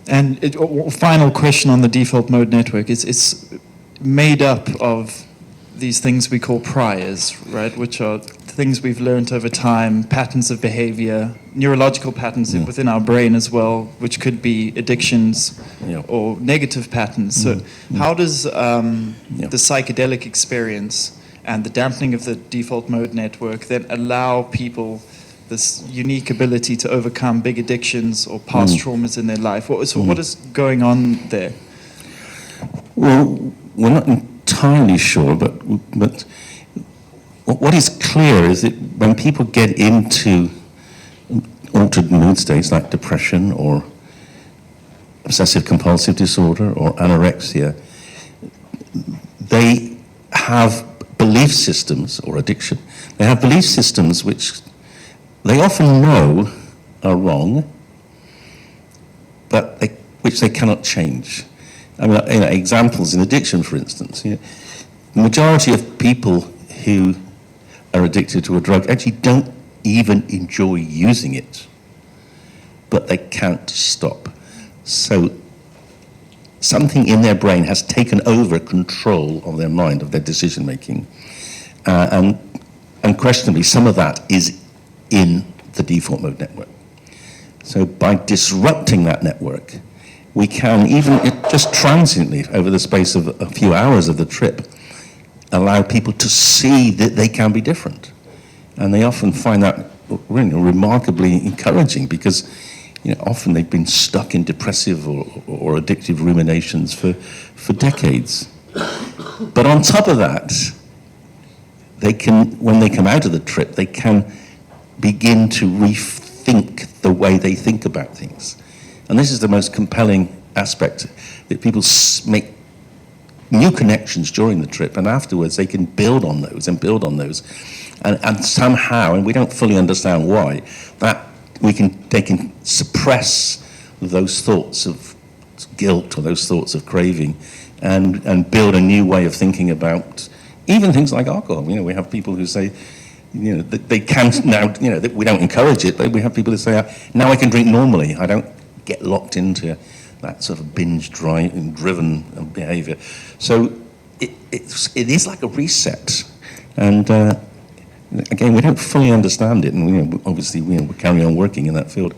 And final question on the default mode network. It's made up of these things we call priors, right, which are things we've learned over time, patterns of behavior, neurological patterns within our brain as well, which could be addictions or negative patterns. So how does the psychedelic experience and the dampening of the default mode network then allow people this unique ability to overcome big addictions or past traumas in their life? What is going on there? Well, we're not entirely sure, but what is clear is that when people get into altered mood states like depression or obsessive compulsive disorder or anorexia, they have belief systems, or addiction, they have belief systems which they often know are wrong, but which they cannot change. I mean, examples in addiction, for instance. The majority of people who are addicted to a drug actually don't even enjoy using it, but they can't stop. So something in their brain has taken over control of their mind, of their decision making, and unquestionably some of that is in the default mode network. So by disrupting that network, we can, even just transiently over the space of a few hours of the trip, allow people to see that they can be different. And they often find that really remarkably encouraging, because often they've been stuck in depressive or addictive ruminations for decades. But on top of that, they can, when they come out of the trip, they can begin to rethink the way they think about things. And this is the most compelling aspect, that people make new connections during the trip, and afterwards they can build on those and build on those. And somehow, and we don't fully understand why, that they can suppress those thoughts of guilt or those thoughts of craving and build a new way of thinking about even things like alcohol. We have people who say, that they can't now, that we don't encourage it, but we have people who say, now I can drink normally. I don't get locked into that sort of binge-driven behavior. So it is like a reset. And again, we don't fully understand it, and obviously we carry on working in that field.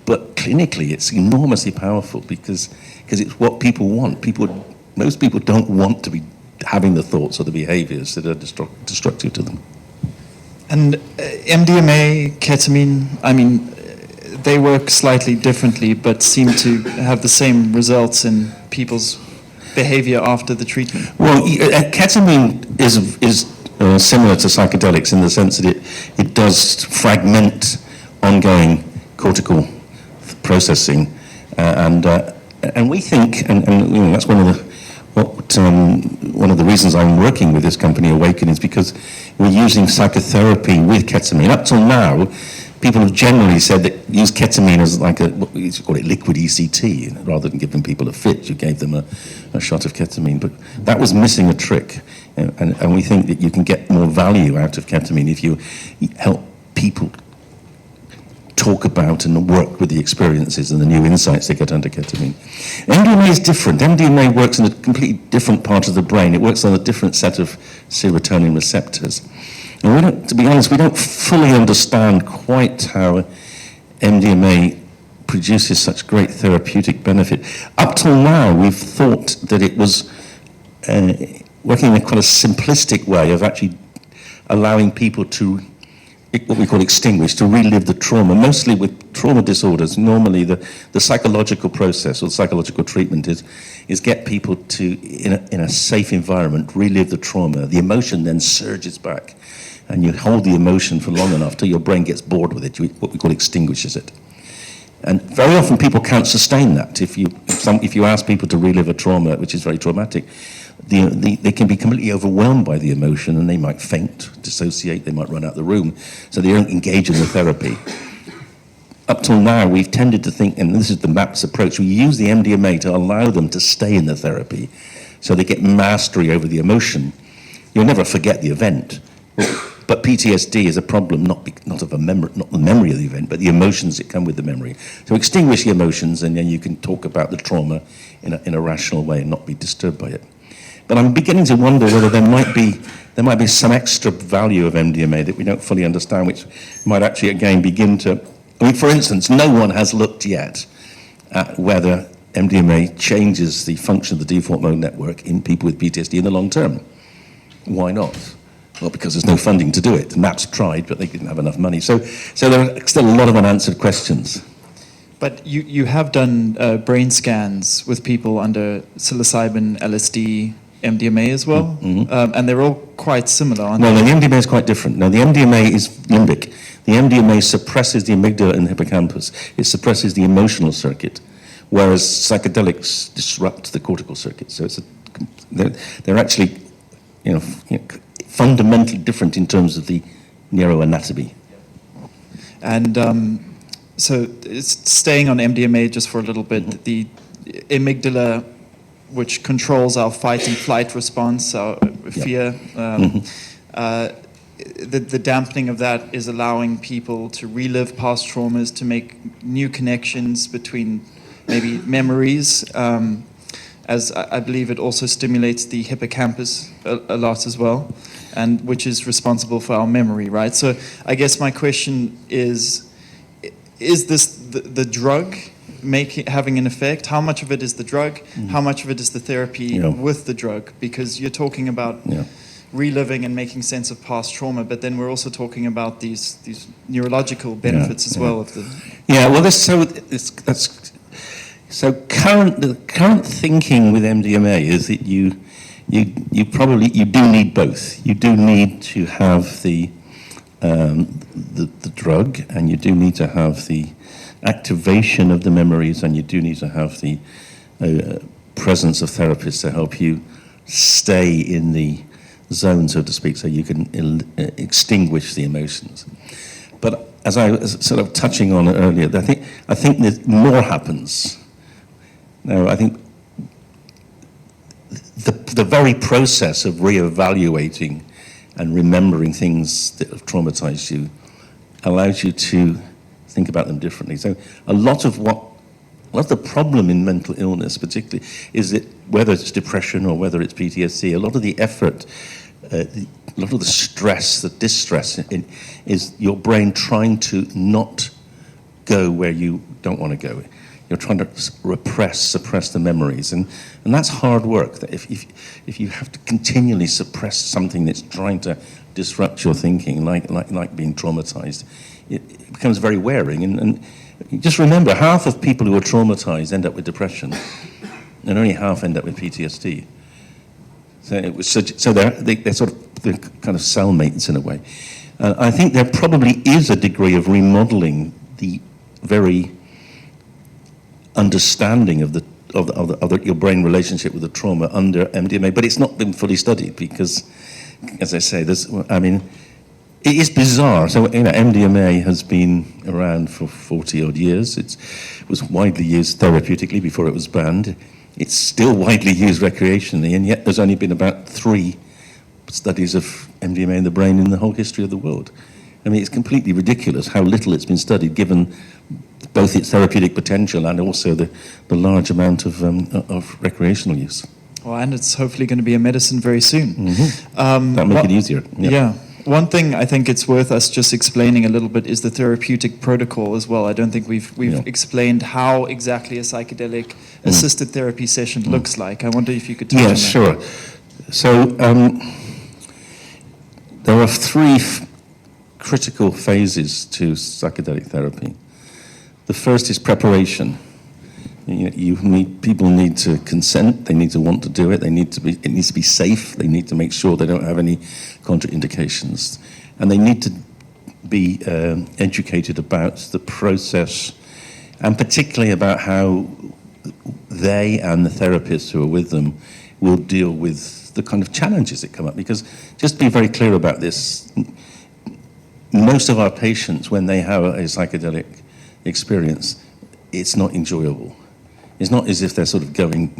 But clinically, it's enormously powerful because it's what people want. Most people don't want to be having the thoughts or the behaviors that are destructive to them. And MDMA, ketamine, they work slightly differently, but seem to have the same results in people's behavior after the treatment. Well, ketamine is similar to psychedelics in the sense that it does fragment ongoing cortical processing, and we think, and that's one of the reasons I'm working with this company, Awaken, is because we're using psychotherapy with ketamine. Up till now, people have generally said that use ketamine as like what we used to call it liquid ECT, rather than giving people a fit, you gave them a shot of ketamine. But that was missing a trick, and we think that you can get more value out of ketamine if you help people talk about and work with the experiences and the new insights they get under ketamine. MDMA is different. MDMA works in a completely different part of the brain. It works on a different set of serotonin receptors. And to be honest, we don't fully understand quite how MDMA produces such great therapeutic benefit. Up till now, we've thought that it was working in a quite a simplistic way of actually allowing people to, what we call extinguish, to relive the trauma. Mostly with trauma disorders, normally the psychological process or psychological treatment is get people to, in a safe environment, relive the trauma. The emotion then surges back, and you hold the emotion for long enough till your brain gets bored with it, what we call extinguishes it. And very often people can't sustain that. If you ask people to relive a trauma, which is very traumatic, they can be completely overwhelmed by the emotion, and they might faint, dissociate, they might run out of the room, so they don't engage in the therapy. Up till now, we've tended to think, and this is the MAPS approach, we use the MDMA to allow them to stay in the therapy, so they get mastery over the emotion. You'll never forget the event, But PTSD is a problem not of a memory, not the memory of the event, but the emotions that come with the memory. So extinguish the emotions, and then you can talk about the trauma in a rational way and not be disturbed by it. But I'm beginning to wonder whether there might be some extra value of MDMA that we don't fully understand, which might actually again begin to. I mean, for instance, no one has looked yet at whether MDMA changes the function of the default mode network in people with PTSD in the long term. Why not? Well, because there's no funding to do it. MAPS tried, but they didn't have enough money. So there are still a lot of unanswered questions. But you have done brain scans with people under psilocybin, LSD, MDMA as well, and they're all quite similar, aren't they? No, the MDMA is quite different. Now, the MDMA is limbic. The MDMA suppresses the amygdala and hippocampus. It suppresses the emotional circuit, whereas psychedelics disrupt the cortical circuit. So they're actually, fundamentally different in terms of the neuroanatomy. And so it's staying on MDMA just for a little bit, the amygdala, which controls our fight and flight response, our fear, the dampening of that is allowing people to relive past traumas, to make new connections between maybe memories, as I believe it also stimulates the hippocampus a lot as well, and which is responsible for our memory, right? So I guess my question is this the drug having an effect? How much of it is the drug? How much of it is the therapy with the drug? Because you're talking about reliving and making sense of past trauma, but then we're also talking about these neurological benefits as well of the. Yeah, well, the current thinking with MDMA is that you do need both. You do need to have the drug, and you do need to have the activation of the memories, and you do need to have the presence of therapists to help you stay in the zone, so to speak, so you can extinguish the emotions. But as I was sort of touching on earlier, I think that more happens. Now, I think the very process of re-evaluating and remembering things that have traumatized you allows you to think about them differently. So a lot of the problem in mental illness particularly is that whether it's depression or whether it's PTSD, a lot of the effort, a lot of the stress, the distress is your brain trying to not go where you don't want to go. You're trying to suppress the memories, and that's hard work. If you have to continually suppress something that's trying to disrupt your thinking, like being traumatized, it becomes very wearing. And just remember, half of people who are traumatized end up with depression, and only half end up with PTSD. So they're sort of kind of cellmates in a way. I think there probably is a degree of remodeling the very understanding of your brain relationship with the trauma under MDMA, but it's not been fully studied because, as I say, it is bizarre. So MDMA has been around for 40 odd years. It was widely used therapeutically before it was banned. It's still widely used recreationally, and yet there's only been about 3 studies of MDMA in the brain in the whole history of the world. I mean, it's completely ridiculous how little it's been studied, given both its therapeutic potential and also the large amount of recreational use. Well, and it's hopefully going to be a medicine very soon. That'll make it easier. Yeah. One thing I think it's worth us just explaining a little bit is the Therapeutic Protocol as well. I don't think we've explained how exactly a psychedelic assisted therapy session looks like. I wonder if you could touch on that. Sure. So there are 3 critical phases to psychedelic therapy. The first is preparation. People need to consent. They need to want to do it. It needs to be safe. They need to make sure they don't have any contraindications, and they need to be educated about the process, and particularly about how they and the therapists who are with them will deal with the kind of challenges that come up. Because just to be very clear about this, most of our patients, when they have a psychedelic experience, it's not enjoyable. It's not as if they're sort of going,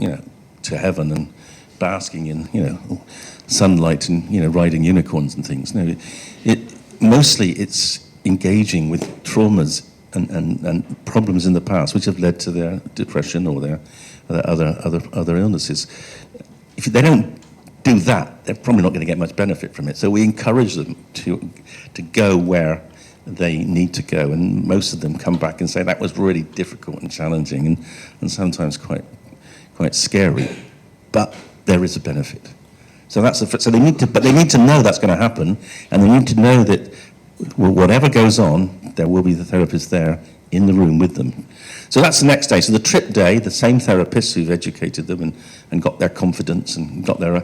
to heaven and basking in, sunlight and, riding unicorns and things. No, mostly it's engaging with traumas and problems in the past which have led to their depression or their other illnesses. If they don't do that, they're probably not going to get much benefit from it. So we encourage them to go where they need to go, and most of them come back and say that was really difficult and challenging and sometimes quite scary, but there is a benefit. So they need to know that's going to happen, and they need to know that whatever goes on, there will be the therapist there in the room with them. So that's the next day. So the trip day, the same therapists who've educated them and got their confidence and got their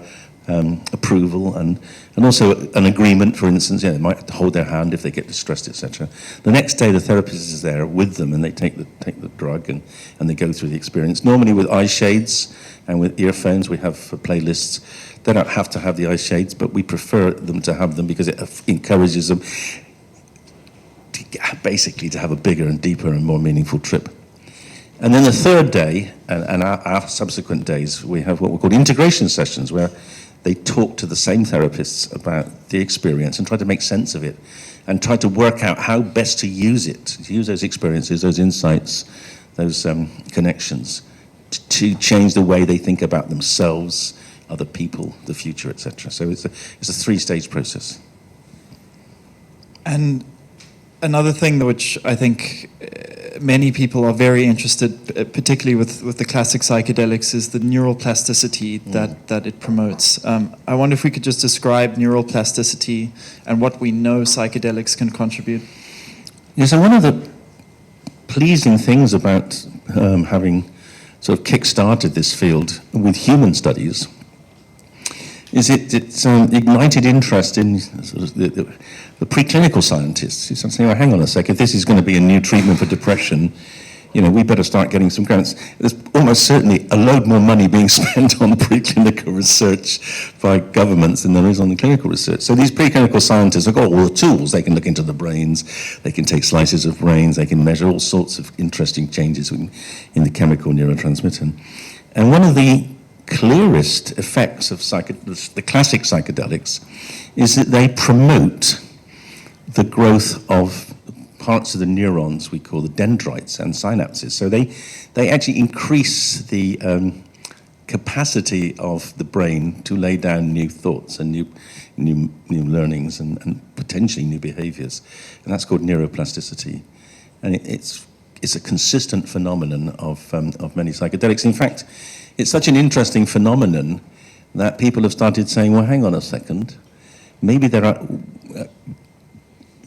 approval and also an agreement, for instance, they might hold their hand if they get distressed, etc. The next day the therapist is there with them and they take the drug and they go through the experience. Normally with eye shades and with earphones, we have playlists. They don't have to have the eye shades, but we prefer them to have them because it encourages them basically to have a bigger and deeper and more meaningful trip. And then the third day, and our subsequent days, we have what we call integration sessions, where they talk to the same therapists about the experience and try to make sense of it, and try to work out how best to use it, to use those experiences, those insights, those connections, to change the way they think about themselves, other people, the future, etc. So it's a three-stage process. And another thing which I think many people are very interested, particularly with the classic psychedelics, is the neuroplasticity that it promotes. I wonder if we could just describe neuroplasticity and what we know psychedelics can contribute. Yeah, so one of the pleasing things about having sort of kick-started this field with human studies is it's ignited interest in sort of the preclinical scientists. Who saying, well, hang on a sec, if this is going to be a new treatment for depression, we better start getting some grants. There's almost certainly a load more money being spent on preclinical research by governments than there is on the clinical research. So these preclinical scientists have got all the tools. They can look into the brains, they can take slices of brains, they can measure all sorts of interesting changes in the chemical neurotransmitter. And one of the clearest effects of the classic psychedelics is that they promote the growth of parts of the neurons we call the dendrites and synapses. So they actually increase the capacity of the brain to lay down new thoughts and new learnings and potentially new behaviors. And that's called neuroplasticity. And it's a consistent phenomenon of many psychedelics. In fact, it's such an interesting phenomenon that people have started saying, well, hang on a second, maybe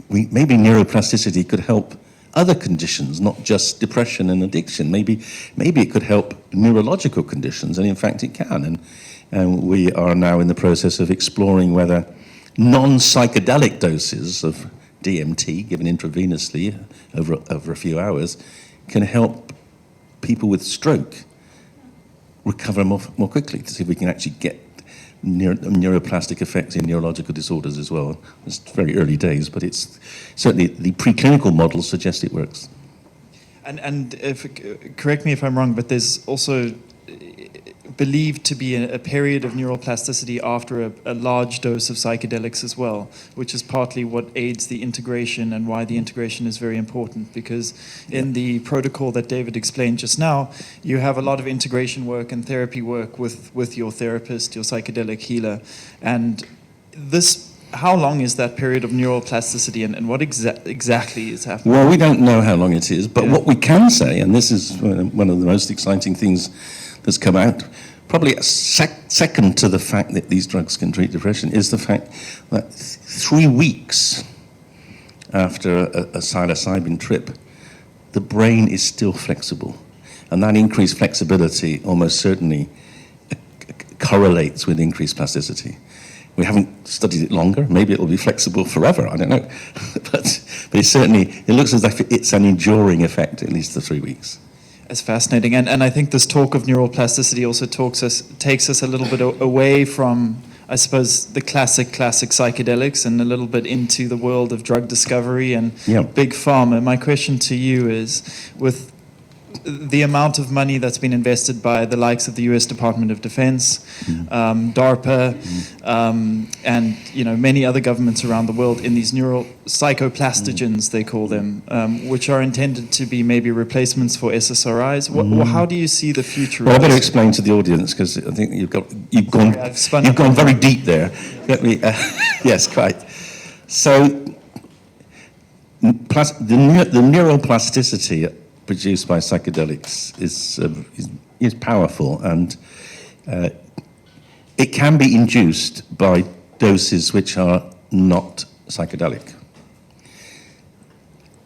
maybe neuroplasticity could help other conditions, not just depression and addiction. Maybe it could help neurological conditions, and in fact it can. And we are now in the process of exploring whether non-psychedelic doses of DMT, given intravenously over a few hours, can help people with stroke recover more quickly, to see if we can actually get neuroplastic effects in neurological disorders as well. It's very early days, but it's certainly the preclinical models suggest it works. And correct me if I'm wrong, but there's also believed to be a period of neuroplasticity after a large dose of psychedelics as well, which is partly what aids the integration and why the integration is very important, because in the protocol that David explained just now, you have a lot of integration work and therapy work with your therapist, your psychedelic healer, and how long is that period of neuroplasticity and what exactly is happening? Well, we don't know how long it is, but what we can say, and this is one of the most exciting things that's come out, probably second to the fact that these drugs can treat depression, is the fact that 3 weeks after a psilocybin trip, the brain is still flexible. And that increased flexibility almost certainly correlates with increased plasticity. We haven't studied it longer. Maybe it will be flexible forever. I don't know. but it looks as if it's an enduring effect, at least for 3 weeks. It's fascinating, and I think this talk of neuroplasticity also takes us a little bit away from, I suppose, the classic psychedelics and a little bit into the world of drug discovery and big pharma. My question to you is, with the amount of money that's been invested by the likes of the U.S. Department of Defense, DARPA, and many other governments around the world in these neuropsychoplastogens, they call them, which are intended to be maybe replacements for SSRIs. How do you see the future? Well, I better explain to the audience because I think you've gone very deep there. Let me, yes, quite. So, the neuroplasticity produced by psychedelics is powerful, and it can be induced by doses which are not psychedelic.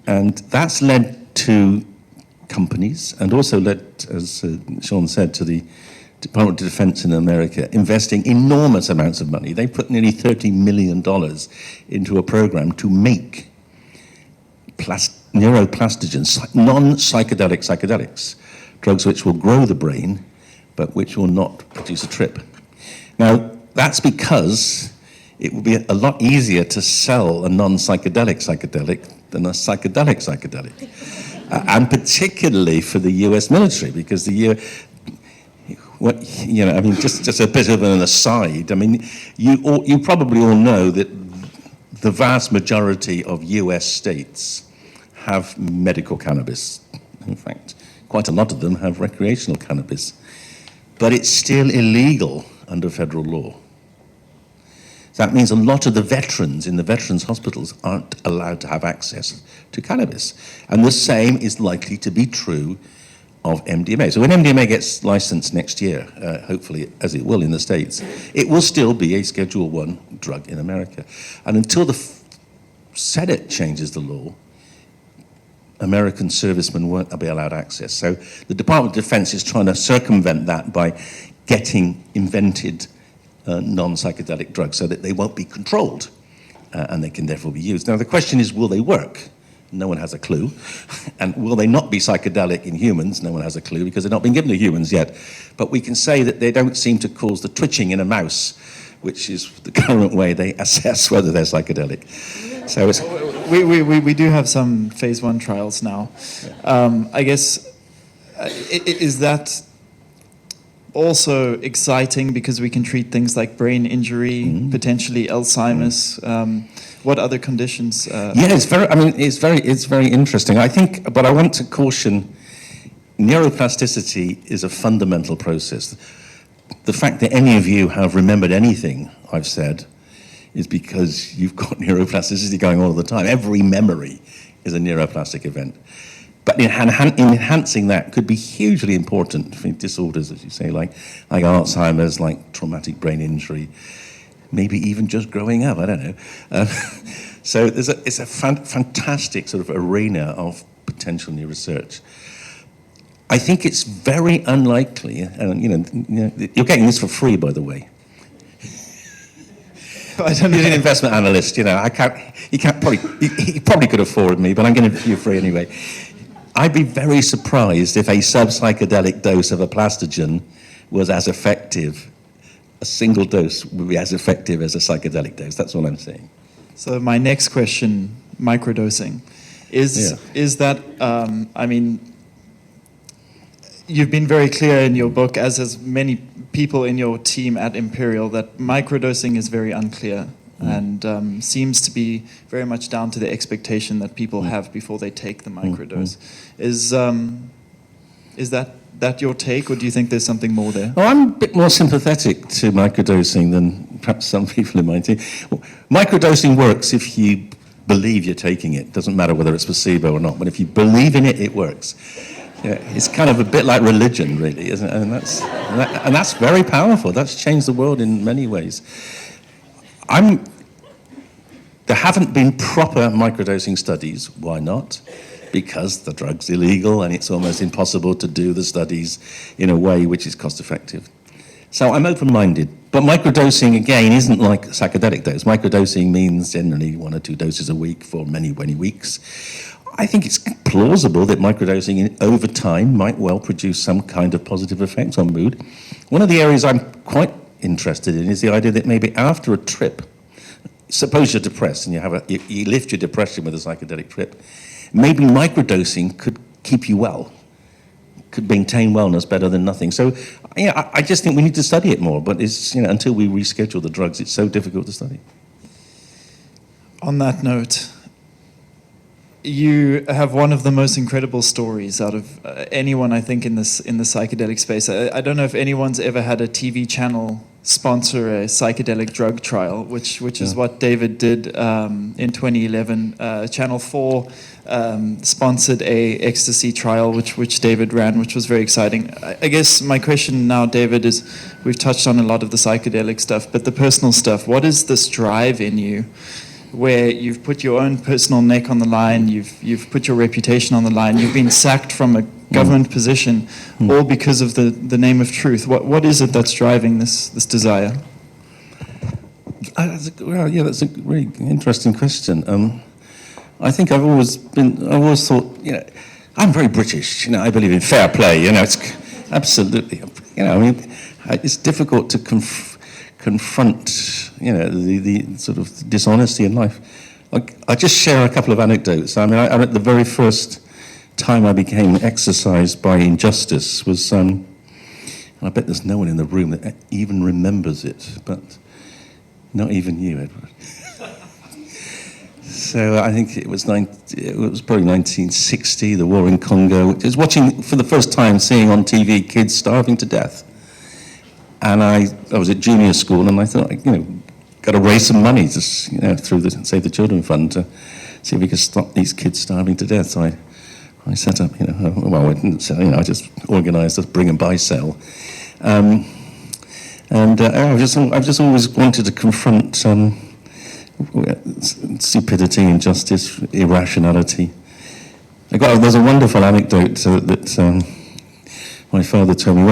And that's led to companies, and also led, as Sean said, to the Department of Defense in America investing enormous amounts of money. They put nearly $30 million into a program to make neuroplastogens, non-psychedelic psychedelics, drugs which will grow the brain, but which will not produce a trip. Now, that's because it will be a lot easier to sell a non-psychedelic psychedelic than a psychedelic. And particularly for the US military, because just a bit of an aside, you probably all know that the vast majority of US states have medical cannabis. In fact, quite a lot of them have recreational cannabis. But it's still illegal under federal law. That means a lot of the veterans in the veterans' hospitals aren't allowed to have access to cannabis. And the same is likely to be true of MDMA. So when MDMA gets licensed next year, hopefully, as it will in the States, it will still be a Schedule I drug in America. And until the Senate changes the law, American servicemen won't be allowed access. So the Department of Defense is trying to circumvent that by getting invented non-psychedelic drugs so that they won't be controlled and they can therefore be used. Now the question is, will they work? No one has a clue. And will they not be psychedelic in humans? No one has a clue because they've not been given to humans yet. But we can say that they don't seem to cause the twitching in a mouse, which is the current way they assess whether they're psychedelic. So it's... We do have some phase 1 trials now. I guess, is that also exciting because we can treat things like brain injury, potentially Alzheimer's? What other conditions? Yeah, it's very interesting. I think, but I want to caution, neuroplasticity is a fundamental process. The fact that any of you have remembered anything I've said is because you've got neuroplasticity going on all the time. Every memory is a neuroplastic event. But enhancing that could be hugely important for disorders, as you say, like Alzheimer's, like traumatic brain injury, maybe even just growing up, I don't know. So it's a fantastic sort of arena of potential new research. I think it's very unlikely, and you're getting this for free, by the way. I don't need an investment analyst, he probably could afford me, but I'm going to give you free anyway. I'd be very surprised if a sub-psychedelic dose of a plastogen was as effective. A single dose would be as effective as a psychedelic dose. That's all I'm saying. So my next question, microdosing, is that, you've been very clear in your book, as has many people in your team at Imperial, that microdosing is very unclear and seems to be very much down to the expectation that people have before they take the microdose. Is that your take, or do you think there's something more there? Well, I'm a bit more sympathetic to microdosing than perhaps some people in my team. Microdosing works if you believe you're taking it. It doesn't matter whether it's placebo or not, but if you believe in it, it works. Yeah, it's kind of a bit like religion, really, isn't it? And that's very powerful. That's changed the world in many ways. There haven't been proper microdosing studies. Why not? Because the drug's illegal and it's almost impossible to do the studies in a way which is cost-effective. So I'm open-minded. But microdosing, again, isn't like psychedelic dose. Microdosing means generally 1 or 2 doses a week for many, many weeks. I think it's plausible that microdosing over time might well produce some kind of positive effect on mood. One of the areas I'm quite interested in is the idea that maybe after a trip, suppose you're depressed and you lift your depression with a psychedelic trip, maybe microdosing could keep you well. could maintain wellness better than nothing. So, I just think we need to study it more. But it's, until we reschedule the drugs, it's so difficult to study. On that note, you have one of the most incredible stories out of anyone, I think, in the psychedelic space. I don't know if anyone's ever had a TV channel sponsor a psychedelic drug trial, which is what David did in 2011. Channel 4 sponsored a ecstasy trial, which David ran, which was very exciting. I guess my question now, David, is we've touched on a lot of the psychedelic stuff, but the personal stuff. What is this drive in you, where you've put your own personal neck on the line, you've put your reputation on the line, you've been sacked from a government position, all because of the name of truth? What is it that's driving this desire? That's a really interesting question. I think I've always thought, I'm very British. I believe in fair play. It's absolutely. It's difficult to confront, the sort of dishonesty in life. I just share a couple of anecdotes. I at the very first time I became exercised by injustice was, and I bet there's no one in the room that even remembers it, but not even you, Edward. So I think it was probably 1960, the war in Congo. I was watching for the first time, seeing on TV kids starving to death. And I was at junior school, and I thought, got to raise some money to, through the Save the Children Fund to see if we could stop these kids starving to death. So I set up, I didn't sell, I just organised a bring and buy sale. I've just always wanted to confront stupidity, injustice, irrationality. There's a wonderful anecdote that my father told me.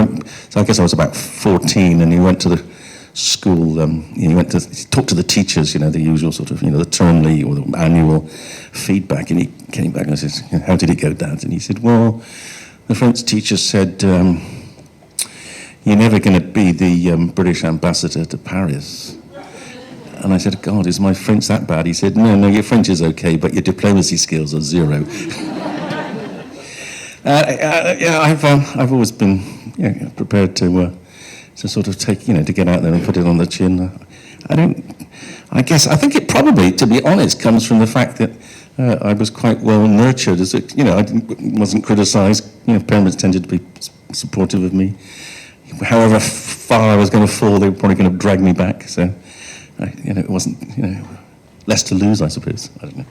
So I guess I was about 14, and he went to the school. He talked to the teachers, the usual sort of, the termly or the annual feedback. And he came back and I said, "How did it go, Dad?" And he said, "Well, the French teacher said, you're never going to be the British ambassador to Paris." And I said, "God, is my French that bad?" He said, No, your French is okay, but your diplomacy skills are zero." I've always been prepared to sort of take, to get out there and put it on the chin. I think it probably, to be honest, comes from the fact that I was quite well nurtured. I wasn't criticised. Parents tended to be supportive of me. However far I was going to fall, they were probably going to drag me back. So, it wasn't, less to lose, I suppose. I don't know.